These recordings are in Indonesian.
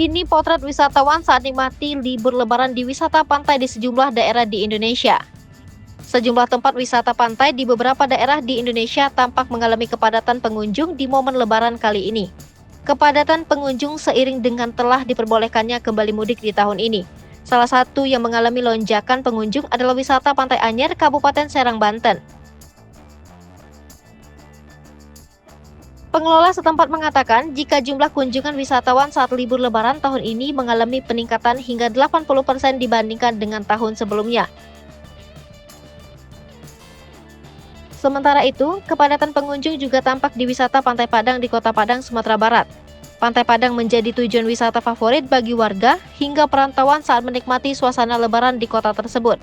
Ini potret wisatawan saat nikmati libur lebaran di wisata pantai di sejumlah daerah di Indonesia. Sejumlah tempat wisata pantai di beberapa daerah di Indonesia tampak mengalami kepadatan pengunjung di momen lebaran kali ini. Kepadatan pengunjung seiring dengan telah diperbolehkannya kembali mudik di tahun ini. Salah satu yang mengalami lonjakan pengunjung adalah wisata Pantai Anyer, Kabupaten Serang, Banten. Pengelola setempat mengatakan jika jumlah kunjungan wisatawan saat libur lebaran tahun ini mengalami peningkatan hingga 80% dibandingkan dengan tahun sebelumnya. Sementara itu, kepadatan pengunjung juga tampak di wisata Pantai Padang di Kota Padang, Sumatera Barat. Pantai Padang menjadi tujuan wisata favorit bagi warga hingga perantauan saat menikmati suasana lebaran di kota tersebut.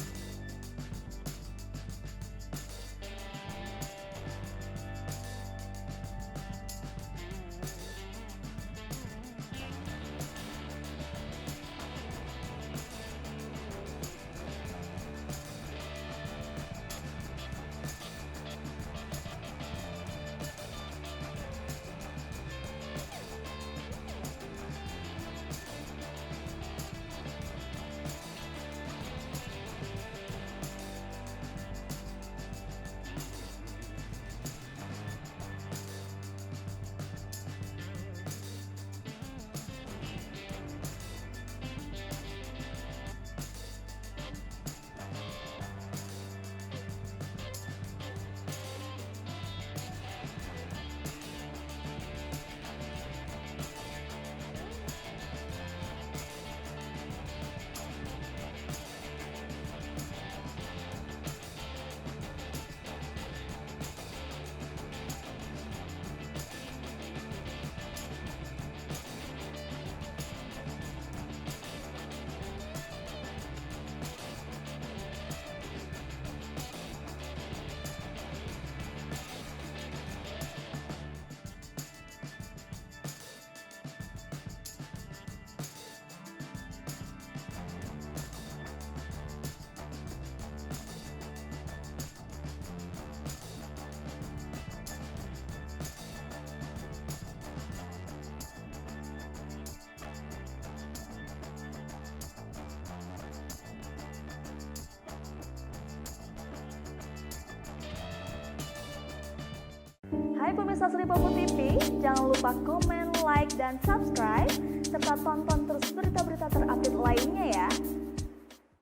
Hai pemirsa Sri Popo TV, jangan lupa komen, like, dan subscribe, serta tonton terus berita-berita terupdate lainnya ya.